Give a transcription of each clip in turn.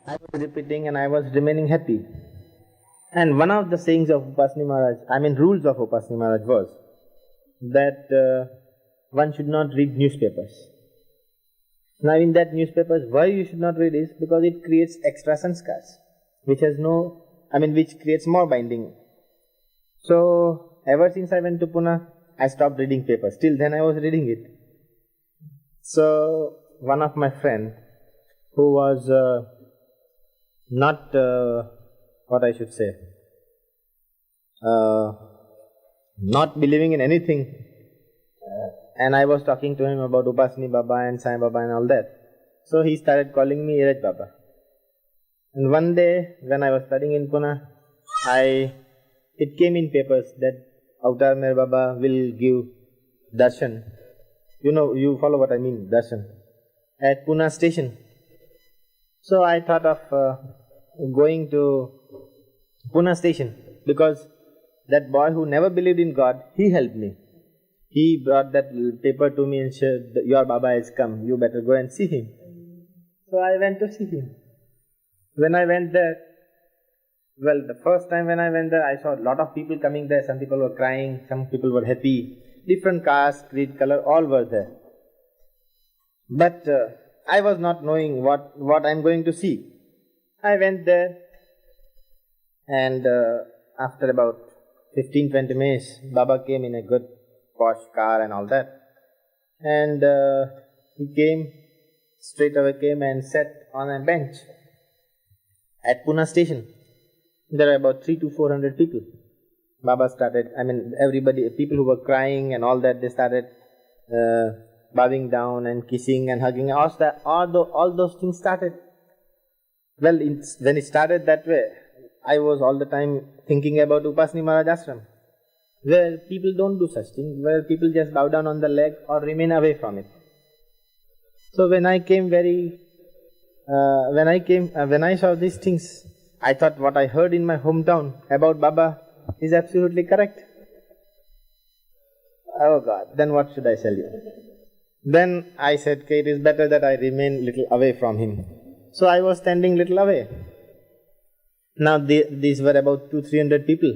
I was repeating and I was remaining happy. And one of the sayings of Upasani Maharaj, rules of Upasani Maharaj was that one should not read newspapers. Now in that newspapers, why you should not read is because it creates extra sanskars, which creates more binding. So ever since I went to Pune, I stopped reading papers. Till then I was reading it. So one of my friend who was not believing in anything, and I was talking to him about Upasani Baba and Sai Baba and all that. So he started calling me Eruch Baba. And one day when I was studying in Pune, it came in papers that Avatar Meher Baba will give darshan. You follow what I mean, darshan, at Pune station. So I thought of going to Pune station, because that boy who never believed in God, he helped me. He brought that paper to me and said, your Baba has come, you better go and see him. So I went to see him. When I went there, the first time when I went there, I saw a lot of people coming there. Some people were crying, some people were happy. Different caste, creed, color, all were there. But I was not knowing what I am going to see. I went there, and after about 15-20 minutes, Baba came in a good posh car and all that. And he straight away came and sat on a bench at Pune station. There are about 300 to 400 people. Baba started, everybody, people who were crying and all that, they started bowing down and kissing and hugging. All those things started. When it started that way, I was all the time thinking about Upasani Maharaj Ashram, where people don't do such things, where people just bow down on the leg or remain away from it. So when I saw these things, I thought what I heard in my hometown about Baba is absolutely correct. Oh God, then what should I tell you? Then I said, okay, it is better that I remain little away from him. So I was standing little away. Now these were about 200-300 people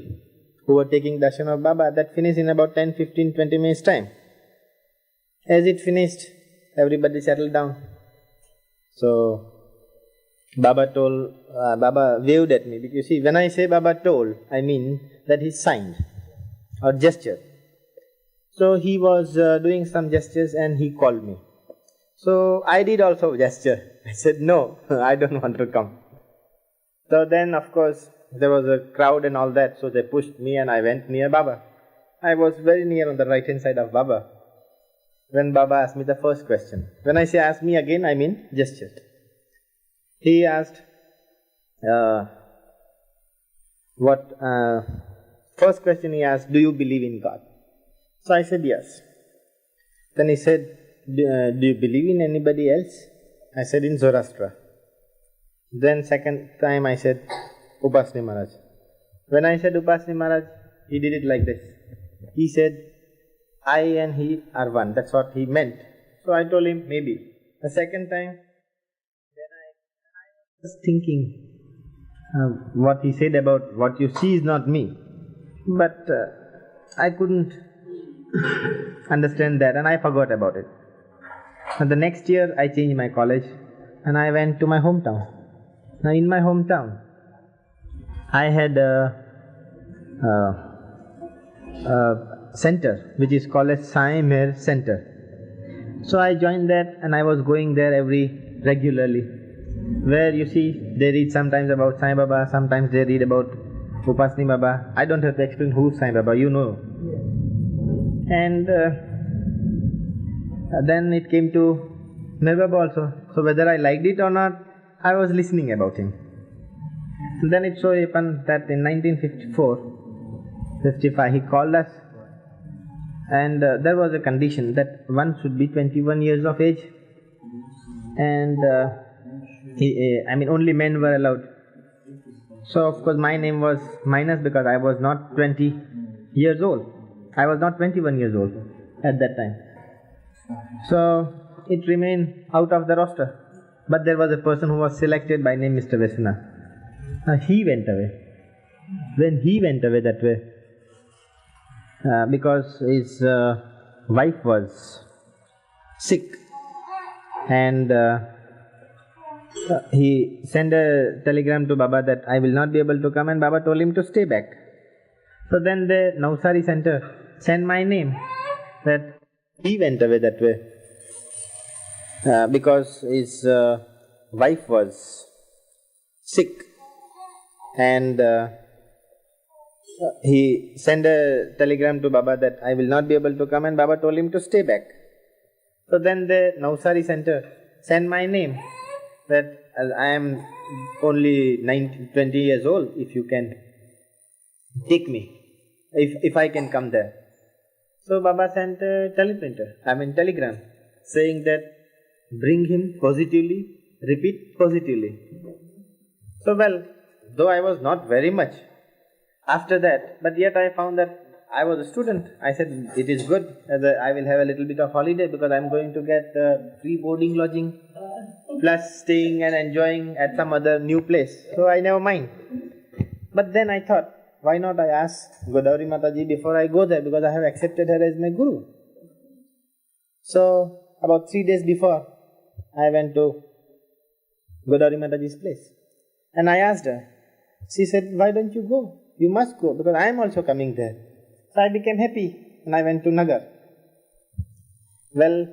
who were taking darshan of Baba. That finished in about 10, 15, 20 minutes time. As it finished, everybody settled down. So Baba waved at me. Because you see, when I say Baba told, I mean that he signed or gestured. So he was doing some gestures and he called me. So I did also gesture. I said, no, I don't want to come. So then, of course, there was a crowd and all that, so they pushed me and I went near Baba. I was very near on the right hand side of Baba when Baba asked me the first question. When I say ask me again, I mean gesture. He asked, first question he asked, do you believe in God? So I said yes. Then he said, do you believe in anybody else? I said, in Zoroaster. Then second time I said, Upasani Maharaj. When I said Upasani Maharaj, he did it like this. He said, I and he are one. That's what he meant. So I told him, maybe. The second time, then I was thinking what he said about what you see is not me. But I couldn't understand that and I forgot about it. And the next year I changed my college and I went to my hometown. Now in my hometown, I had a center which is called as Sai Meher Center. So I joined that and I was going there regularly, where you see they read sometimes about Sai Baba, sometimes they read about Upasani Baba. I don't have to explain who's Sai Baba, you know. And then it came to Meher Baba also. So whether I liked it or not, I was listening about him. And then it so happened that in 1954-55 he called us, and there was a condition that one should be 21 years of age, and only men were allowed. So of course my name was minus because I was not 20 years old. I was not 21 years old at that time. So it remained out of the roster. but there was a person who was selected by name Mr. Vesna. He went away. When he went away that way, because his wife was sick, and he sent a telegram to Baba that I will not be able to come, and Baba told him to stay back. So then the Navsari center sent my name that he went away that way because his wife was sick, and he sent a telegram to Baba that I will not be able to come, and Baba told him to stay back. So then the Navsari center sent my name that I am only 20 years old, if you can take me, if I can come there. So Baba sent a telegram saying that bring him positively, repeat positively. So well, though I was not very much after that, but yet I found that I was a student. I said it is good, I will have a little bit of holiday because I am going to get free boarding lodging plus staying and enjoying at some other new place. So I never mind. But then I thought, why not I ask Godavari Mataji before I go there, because I have accepted her as my guru. So about 3 days before, I went to Godavari Mataji's place and I asked her. She said, why don't you go? You must go because I am also coming there. So I became happy and I went to Nagar. Well,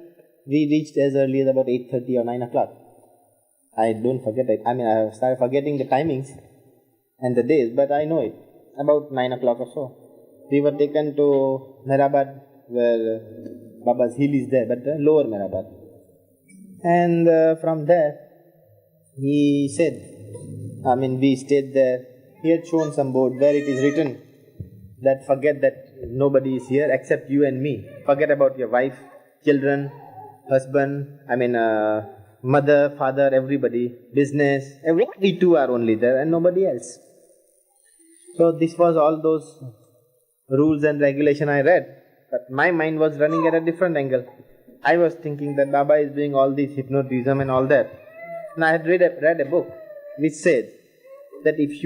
we reached as early as about 8:30 or 9 o'clock. I don't forget it. I have started forgetting the timings and the days, but I know it. About 9 o'clock or so. We were taken to Meherabad, where Baba's hill is there, but the lower Meherabad. And from there, he said, we stayed there. He had shown some board where it is written that forget that nobody is here except you and me. Forget about your wife, children, husband, mother, father, everybody, business, we two are only there and nobody else. So this was all those rules and regulation I read, but my mind was running at a different angle. I was thinking that Baba is doing all this hypnotism and all that. And I had read a book which said that if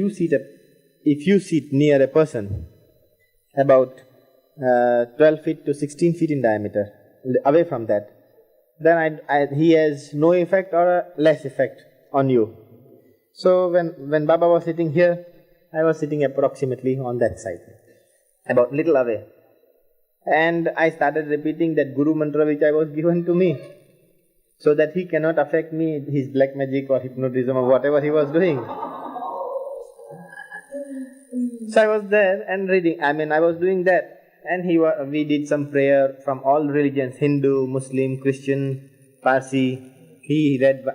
you sit near a person about 12 feet to 16 feet in diameter, away from that, then he has no effect or a less effect on you. So when Baba was sitting here, I was sitting approximately on that side, about little away. And I started repeating that Guru mantra which I was given to me, so that he cannot affect me, his black magic or hypnotism or whatever he was doing. So I was there and reading, I was doing that, and we did some prayer from all religions, Hindu, Muslim, Christian, Parsi. He read,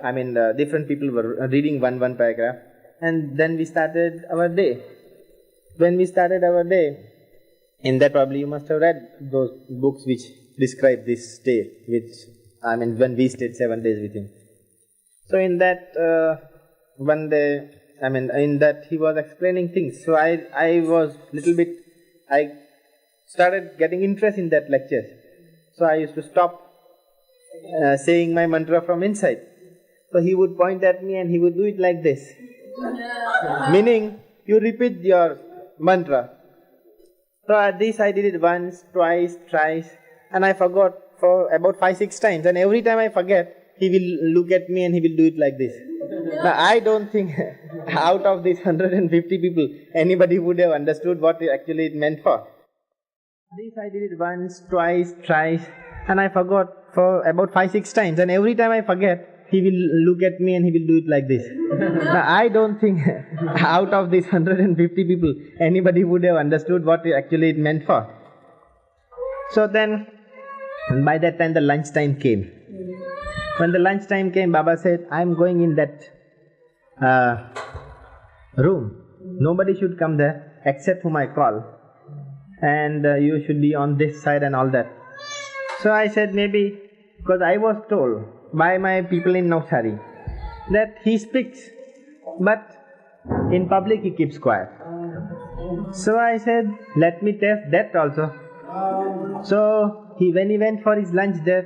different people were reading one paragraph, and then we started our day. When we started our day, in that probably you must have read those books which describe this stay, when we stayed 7 days with him. So in that one day, in that he was explaining things. So I started getting interest in that lecture. So I used to stop saying my mantra from inside. So he would point at me and he would do it like this. Meaning, you repeat your mantra. So at this I did it once, twice, thrice, and I forgot for about 5-6 times. And every time I forget, he will look at me and he will do it like this. Now I don't think out of these 150 people, anybody would have understood what actually it meant for. This I did it once, twice, thrice, and I forgot for about 5-6 times. And every time I forget, he will look at me and he will do it like this. Now I don't think out of these 150 people, anybody would have understood what actually it meant for. So then, by that time the lunch time came. When the lunch time came, Baba said, I am going in that room. Nobody should come there except whom I call. And you should be on this side and all that. So I said maybe, because I was told by my people in Navsari that he speaks, but in public he keeps quiet. So I said, let me test that also. So when he went for his lunch there,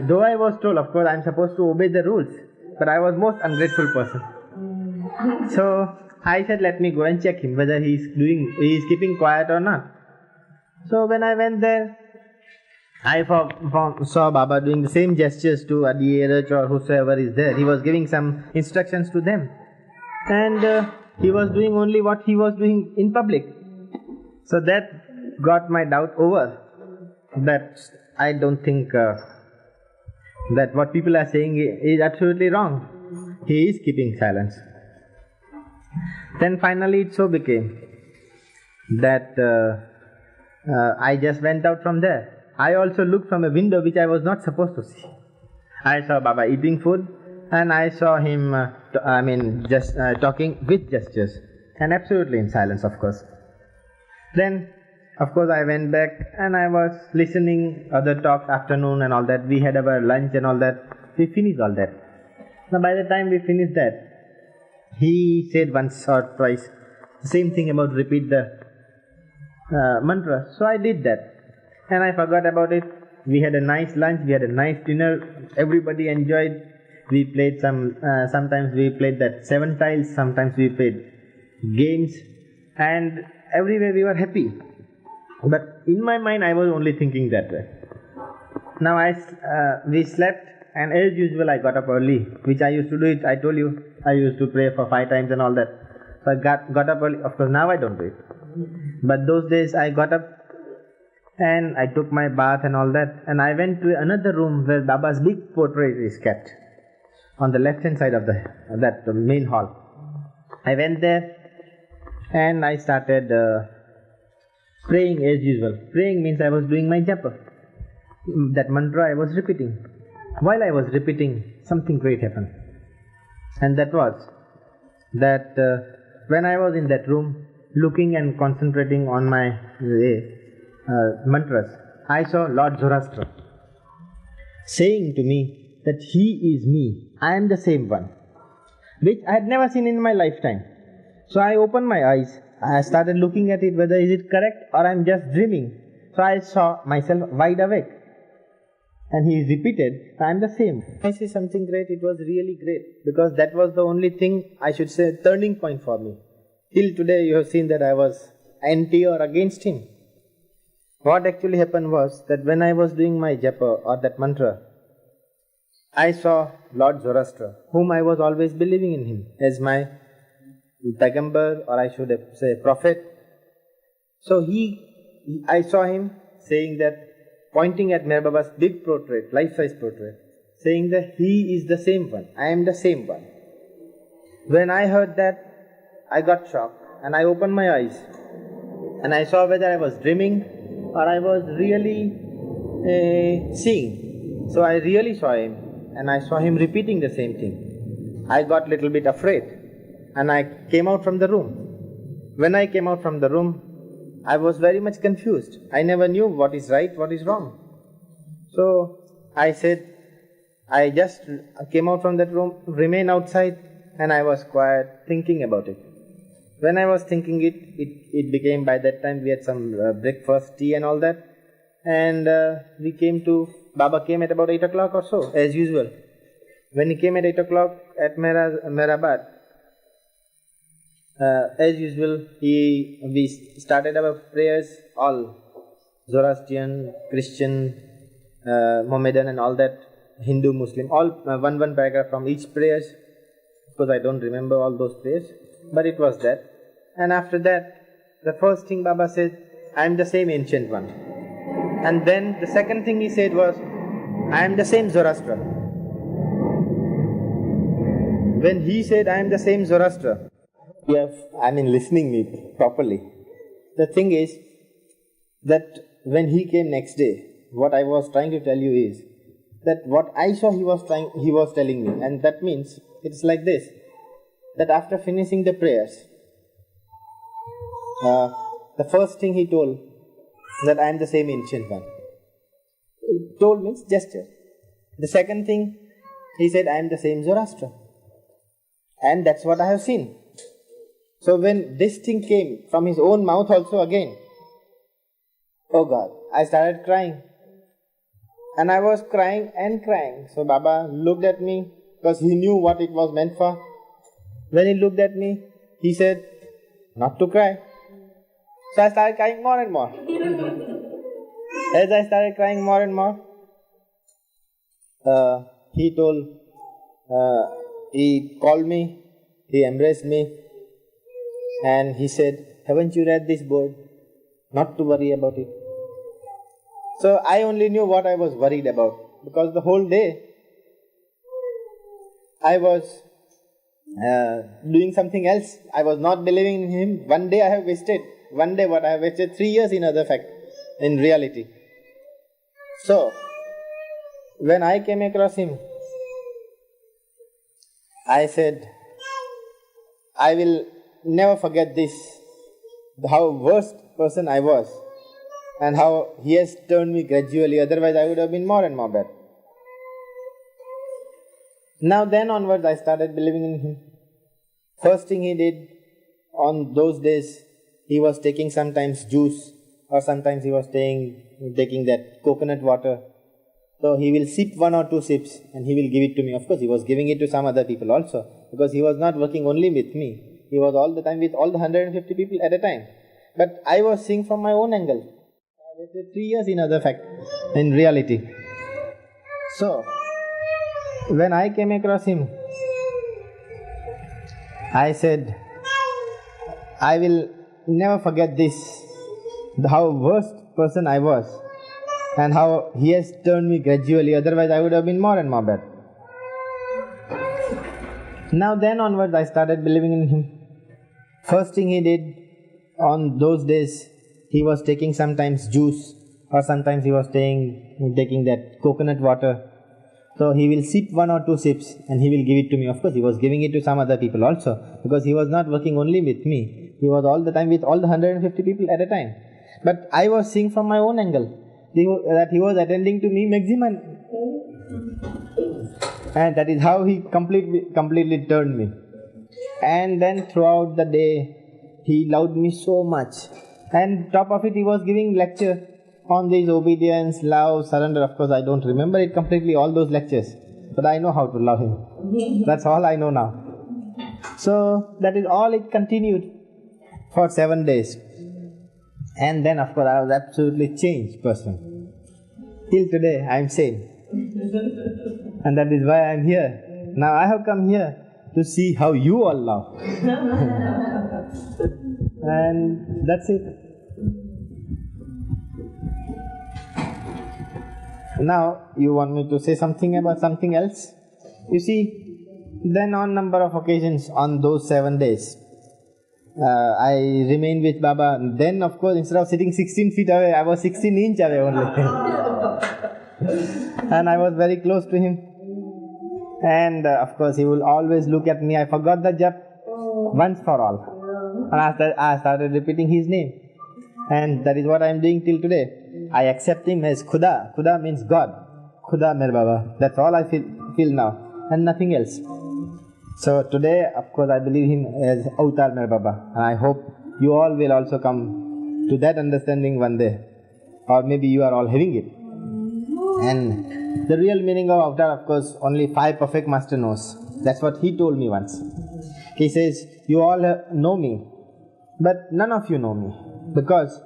though I was told, of course I am supposed to obey the rules, but I was most ungrateful person. So I said, let me go and check him whether he is keeping quiet or not. So when I went there, I saw Baba doing the same gestures to Adi, Eruch or whosoever is there. He was giving some instructions to them. And he was doing only what he was doing in public. So that got my doubt over. That I don't think that what people are saying is absolutely wrong. He is keeping silence. Then finally it so became that I just went out from there. I also looked from a window which I was not supposed to see. I saw Baba eating food and I saw him just talking with gestures and absolutely in silence, of course. Then of course I went back and I was listening other talks afternoon and all that. We had our lunch and all that. We finished all that. Now by the time we finished that, he said once or twice the same thing about repeat the mantra. So I did that and I forgot about it. We had a nice lunch, we had a nice dinner, everybody enjoyed. We played sometimes we played that 7 tiles, sometimes we played games, and everywhere we were happy. But in my mind I was only thinking that way. Now we slept, and as usual I got up early, which I used to do it. I told you I used to pray for 5 times and all that. So I got up early. Of course now I don't do it, but those days I got up and I took my bath and all that, and I went to another room where Baba's big portrait is kept on the left hand side of the main hall. I went there and I started praying as usual. Praying means I was doing my japa. That mantra I was repeating. While I was repeating, something great happened. And that was that when I was in that room looking and concentrating on my mantras, I saw Lord Zoroaster saying to me that he is me, I am the same one, which I had never seen in my lifetime. So I opened my eyes, I started looking at it whether is it correct or I am just dreaming. So I saw myself wide awake. And he repeated, I am the same. I say something great, it was really great, because that was the only thing, I should say, turning point for me. Till today you have seen that I was anti or against him. What actually happened was that when I was doing my japa or that mantra, I saw Lord Zoroaster, whom I was always believing in him as my Pagambar, or I should say prophet. So I saw him saying that, pointing at Meher Baba's big portrait, life-size portrait, saying that he is the same one, I am the same one. When I heard that, I got shocked and I opened my eyes and I saw whether I was dreaming or I was really seeing. So I really saw him and I saw him repeating the same thing. I got little bit afraid and I came out from the room. When I came out from the room, I was very much confused. I never knew what is right, what is wrong. So I said, I just came out from that room, remained outside, and I was quiet, thinking about it. When I was thinking it became, by that time we had some breakfast, tea and all that, and Baba came at about 8 o'clock or so, as usual. When he came at 8 o'clock at Meherabad, as usual, we started our prayers, all Zoroastrian, Christian, Mohammedan and all that, Hindu, Muslim, all one paragraph from each prayers. Of course, I don't remember all those prayers, but it was that. And after that, the first thing Baba said, I am the same ancient one. And then the second thing he said was, I am the same Zoroaster. When he said, I am the same Zoroaster, listening me properly. The thing is that when he came next day, what I was trying to tell you is that what I saw he was telling me, and that means it's like this, that after finishing the prayers, the first thing he told that I am the same ancient one. Told means gesture. The second thing he said, I am the same Zoroaster, and that's what I have seen. So when this thing came from his own mouth also again, oh God, I started crying. And I was crying and crying. So Baba looked at me because he knew what it was meant for. When he looked at me, he said, not to cry. So I started crying more and more. As I started crying more and more, he called me, he embraced me, and he said, haven't you read this board? Not to worry about it. So I only knew what I was worried about, because the whole day I was doing something else. I was not believing in him. One day I have wasted. One day what I have wasted 3 years in other fact, in reality. So, when I came across him, I said, I will never forget this, how worst person I was and how he has turned me gradually, otherwise I would have been more and more bad. Now then onwards I started believing in him. First thing he did, on those days, he was taking sometimes juice or sometimes he was taking that coconut water. So he will sip 1 or 2 sips and he will give it to me. Of course, he was giving it to some other people also, because he was not working only with me. He was all the time with all the 150 people at a time. But I was seeing from my own angle. I waited 3 years in other fact, in reality. So, when I came across him, I said, I will never forget this, how worst person I was and how he has turned me gradually, otherwise I would have been more and more bad. Now then onwards I started believing in him. First thing he did, on those days, he was taking sometimes juice or sometimes he was taking that coconut water. So he will sip 1 or 2 sips and he will give it to me. Of course, he was giving it to some other people also, because he was not working only with me. He was all the time with all the 150 people at a time. But I was seeing from my own angle that he was attending to me maximum. And that is how he completely turned me. And then throughout the day, he loved me so much. And top of it, he was giving lecture on this obedience, love, surrender. Of course, I don't remember it completely, all those lectures. But I know how to love him. That's all I know now. So, that is all it continued for 7 days. And then, of course, I was absolutely changed person. Till today, I am sane. And that is why I am here. Now, I have come here to see how you all love. And that's it. Now, you want me to say something about something else? You see, then on number of occasions on those 7 days, I remained with Baba. Then, of course, instead of sitting 16 feet away, I was 16 inch away only. And I was very close to him. And of course, he will always look at me. I forgot the jap once for all. And I started repeating his name. And that is what I am doing till today. I accept him as Khuda. Khuda means God. Khuda Meher Baba. That's all I feel now. And nothing else. So today, of course, I believe him as Avatar Meher Baba. And I hope you all will also come to that understanding one day. Or maybe you are all having it. And the real meaning of Avatar, of course, only 5 perfect master knows. That's what he told me once. He says, you all know me, but none of you know me. Because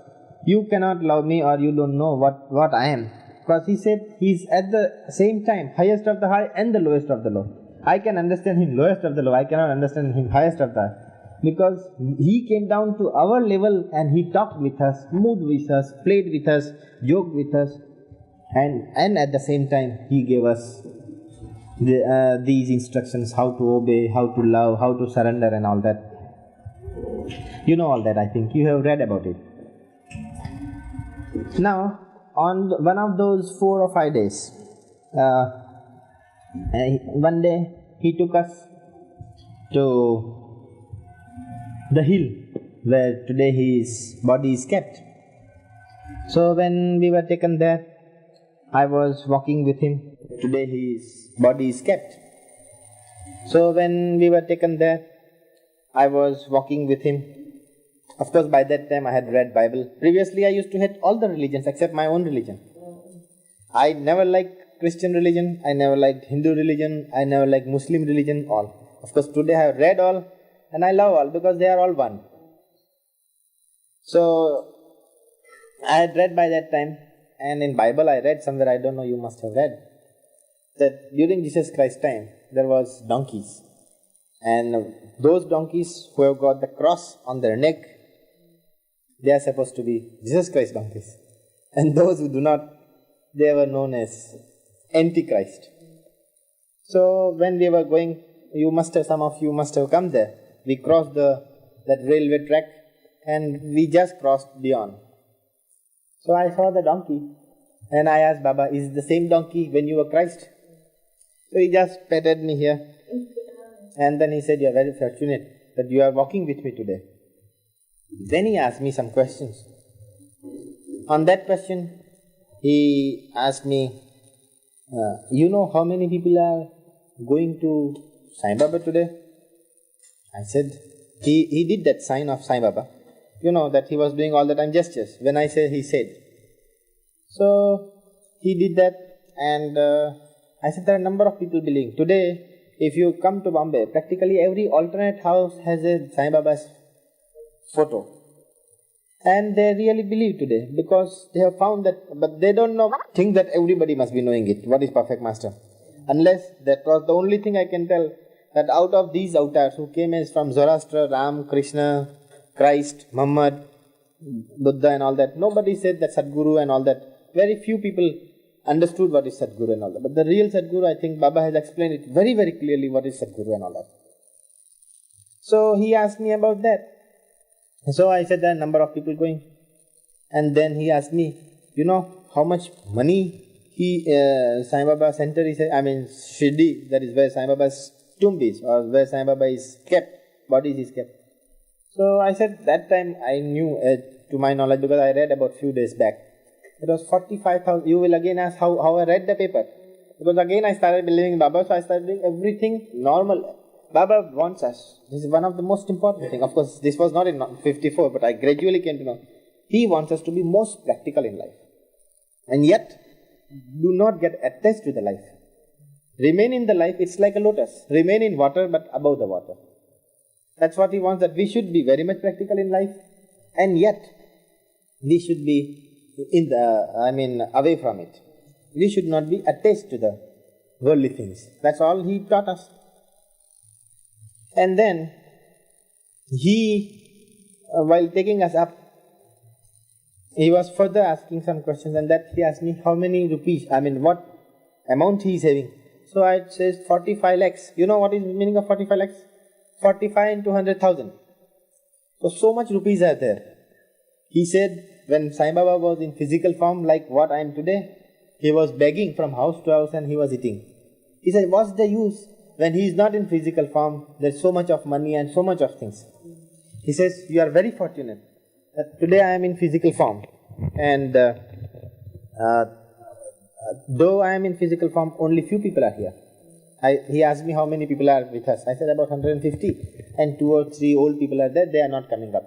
you cannot love me or you don't know what I am. Because he said he's at the same time highest of the high and the lowest of the low. I can understand him lowest of the low. I cannot understand him highest of the high. Because he came down to our level and he talked with us, moved with us, played with us, joked with us. And at the same time he gave us these instructions, how to obey, how to love, how to surrender and all that. You know all that, I think. You have read about it. Now, on one of those 4 or 5 days, one day he took us to the hill where today his body is kept. So when we were taken there, I was walking with him. Today his body is kept. So when we were taken there, I was walking with him. Of course, by that time I had read Bible. Previously I used to hate all the religions except my own religion. I never liked Christian religion, I never liked Hindu religion, I never liked Muslim religion, all. Of course, today I have read all and I love all because they are all one. So, I had read by that time, and in Bible I read somewhere, I don't know, you must have read, that during Jesus Christ's time, there was donkeys. And those donkeys who have got the cross on their neck, they are supposed to be Jesus Christ donkeys. And those who do not, they were known as Antichrist. So when we were going, some of you must have come there. We crossed that railway track and we just crossed beyond. So I saw the donkey and I asked Baba, is it the same donkey when you were Christ? So he just petted me here. And then he said, you are very fortunate that you are walking with me today. Then he asked me some questions. On that question, he asked me, you know how many people are going to Sai Baba today? I said, he did that sign of Sai Baba. You know that he was doing all the time gestures. When I say, he said. So, he did that and I said, there are a number of people believing. Today, if you come to Bombay, practically every alternate house has a Sai Baba's photo. And they really believe today because they have found that, but they don't think that everybody must be knowing it, what is perfect master. Unless that was the only thing I can tell, that out of these avatars who came as from Zoroaster, Ram, Krishna, Christ, Muhammad, Buddha and all that, nobody said that Sadguru and all that. Very few people understood what is Sadguru and all that. But the real Sadguru, I think Baba has explained it very, very clearly what is Sadguru and all that. So he asked me about that. So I said there are a number of people going. And then he asked me, you know how much money Sai Baba center is, Shirdi, that is where Sai Baba's tomb is, or where Sai Baba is kept, bodies is kept. So I said that time I knew, to my knowledge, because I read about few days back, it was 45,000. You will again ask how I read the paper. Because again I started believing in Baba, so I started doing everything normal. Baba wants us. This is one of the most important things. Of course, this was not in 54, but I gradually came to know. He wants us to be most practical in life. And yet, do not get attached to the life. Remain in the life, it's like a lotus. Remain in water, but above the water. That's what he wants, that we should be very much practical in life. And yet, we should be away from it. We should not be attached to the worldly things. That's all he taught us. And then, he, while taking us up, he was further asking some questions, and that he asked me how many rupees, what amount he is having. So I said 45 lakhs. You know what is the meaning of 45 lakhs? 45 into 100,000. So much rupees are there. He said, when Sai Baba was in physical form like what I am today, he was begging from house to house and he was eating. He said, what's the use? When he is not in physical form, there's so much of money and so much of things. He says, you are very fortunate that today I am in physical form. And though I am in physical form, only few people are here. He asked me how many people are with us. I said about 150. And 2 or 3 old people are there, they are not coming up.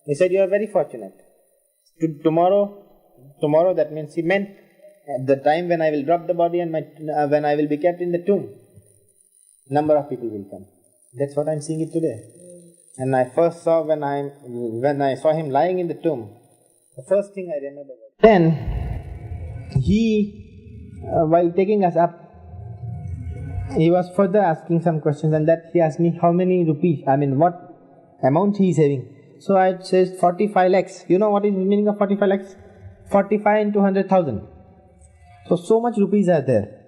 He said, you are very fortunate. Tomorrow, that means he meant at the time when I will drop the body and when I will be kept in the tomb, number of people will come. That's what I am seeing it today. And I first saw when I saw him lying in the tomb, the first thing I remember was, then he, while taking us up, he was further asking some questions, and that he asked me how many rupees, what amount he is having. So I said 45 lakhs. You know what is the meaning of 45 lakhs? 45 into 100,000. So much rupees are there.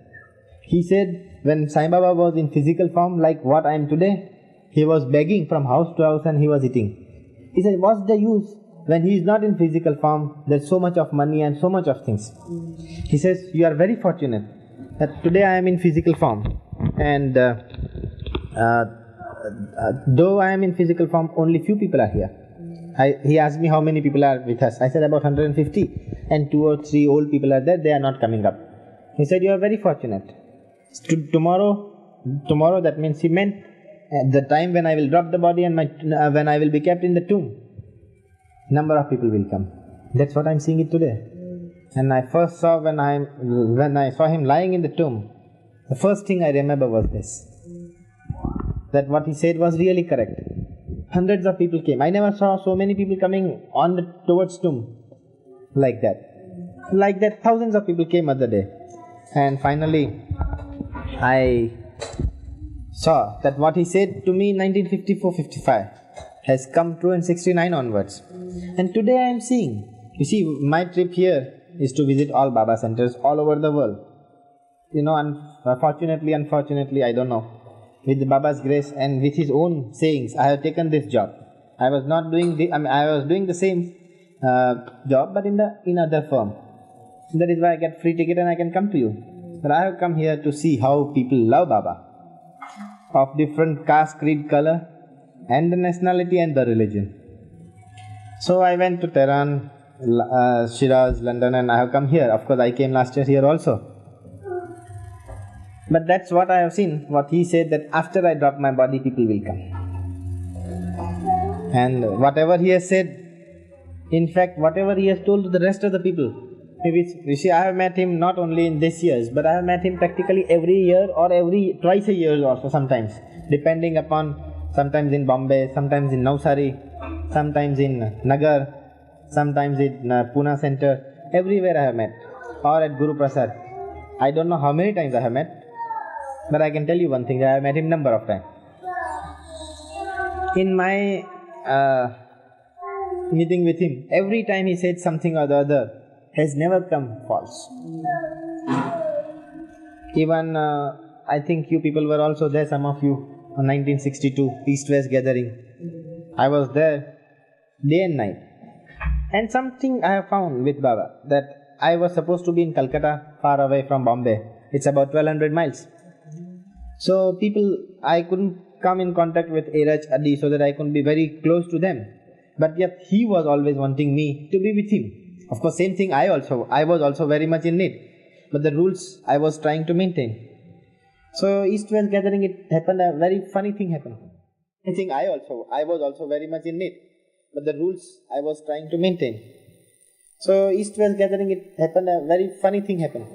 He said, when Sai Baba was in physical form like what I am today, he was begging from house to house and he was eating. He said, what's the use? When he is not in physical form, there's so much of money and so much of things. He says, you are very fortunate that today I am in physical form. And though I am in physical form, only few people are here. He asked me how many people are with us. I said about 150. And 2 or 3 old people are there, they are not coming up. He said, you are very fortunate. Tomorrow, that means he meant at the time when I will drop the body and when I will be kept in the tomb, number of people will come. That's what I am seeing it today. And I first saw when I saw him lying in the tomb, the first thing I remember was this, that what he said was really correct. Hundreds of people came. I never saw so many people coming towards tomb like that. Like that, thousands of people came other day. And finally, I saw that what he said to me in 1954-55 has come true in 69 onwards. And today I am seeing. You see, my trip here is to visit all Baba centers all over the world. You know, unfortunately, I don't know. With Baba's grace and with his own sayings, I have taken this job. I was not doing I was doing the same job, but in other firm. That is why I get free ticket and I can come to you. But I have come here to see how people love Baba, of different caste, creed, color, and the nationality and the religion. So I went to Tehran, Shiraz, London, and I have come here. Of course, I came last year here also. But that's what I have seen, what he said, that after I drop my body, people will come. And whatever he has said, in fact, whatever he has told to the rest of the people, you see, I have met him not only in this years, but I have met him practically every year or twice a year also sometimes, depending upon, sometimes in Bombay, sometimes in Navsari, sometimes in Nagar, sometimes in Pune center, everywhere I have met, or at Guru Prasad. I don't know how many times I have met, but I can tell you one thing, I have met him number of times. In my meeting with him, every time he said something or the other, has never come false. Even I think you people were also there, some of you, on 1962 East-West gathering. I was there day and night. And something I have found with Baba, that I was supposed to be in Calcutta, far away from Bombay. It's about 1200 miles. So people, I couldn't come in contact with Eruch, Adi, so that I couldn't be very close to them. But yet he was always wanting me to be with him. Of course, same thing I was also very much in need. But the rules I was trying to maintain. So East-West gathering, it happened, a very funny thing happened. I think I was also very much in need. But the rules I was trying to maintain. So East-West gathering, it happened, a very funny thing happened.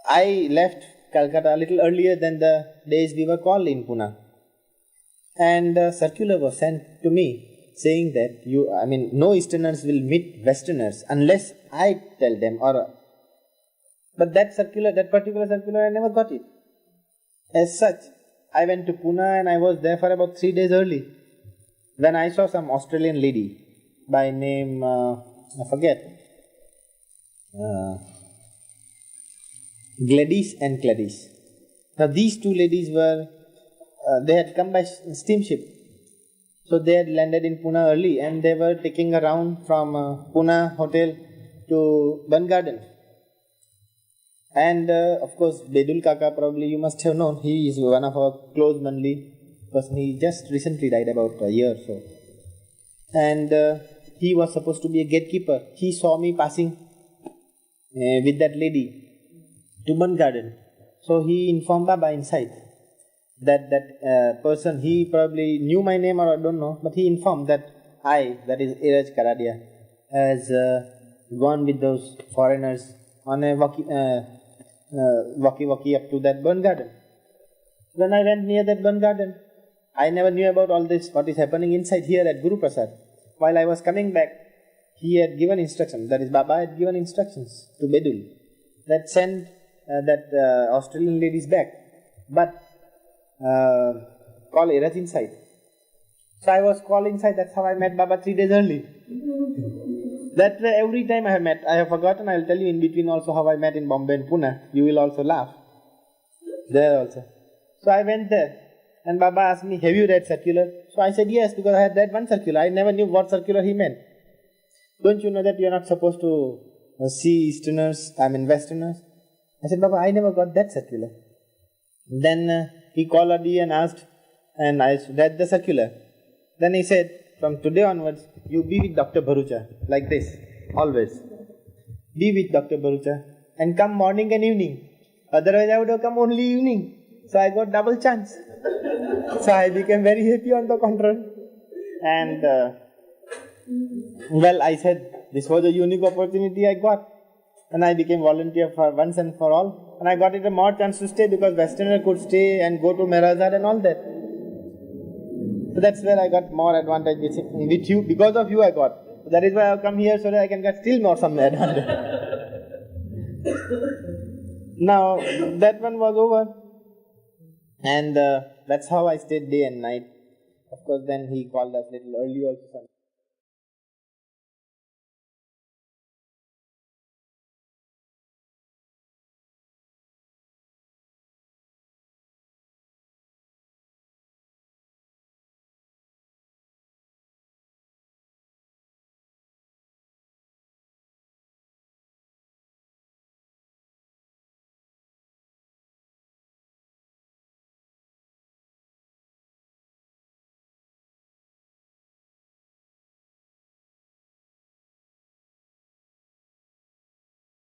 I left Calcutta a little earlier than the days we were called in Pune. And a circular was sent to me saying that no Easterners will meet Westerners unless I tell them, but that particular circular, I never got it. As such, I went to Pune and I was there for about 3 days early. When I saw some Australian lady by name, I forget, Gladys and Gladys. Now these two ladies were, they had come by steamship. So they had landed in Pune early and they were taking a round from Pune hotel to Bun Garden. And of course, Bedul Kaka, probably you must have known, he is one of our close Mandali person. He just recently died, about a year or so. And he was supposed to be a gatekeeper. He saw me passing with that lady to Bun Garden. So he informed Baba inside. That person, he probably knew my name or I don't know, but he informed that that is Eruch Karadia, has gone with those foreigners on a walkie-walkie up to that Bun Garden. When I went near that Bun Garden, I never knew about all this, what is happening inside here at Guru Prasad. While I was coming back, he had given instructions, that is Baba had given instructions to Bedul, that send that Australian ladies back, but call Eruch inside. So I was called inside, that's how I met Baba 3 days early. That way every time I have met, I have forgotten, I will tell you in between also how I met in Bombay and Pune. You will also laugh. There also. So I went there and Baba asked me, have you read circular? So I said yes, because I had read one circular. I never knew what circular he meant. Don't you know that you are not supposed to see Westerners? I said, Baba, I never got that circular. Then he called Adi and asked, and I read the circular. Then he said, from today onwards, you be with Dr. Bharucha, like this, always. Be with Dr. Bharucha and come morning and evening. Otherwise I would have come only evening. So I got double chance. So I became very happy on the contrary. And Well, I said this was a unique opportunity I got, and I became volunteer for once and for all, and I got it a more chance to stay because Westerner could stay and go to Merazad and all that. So that's where I got more advantage with you. Because of you I got. So that is why I come here so that I can get still more some advantage. Now that one was over, and that's how I stayed day and night. Of course then he called us little early also.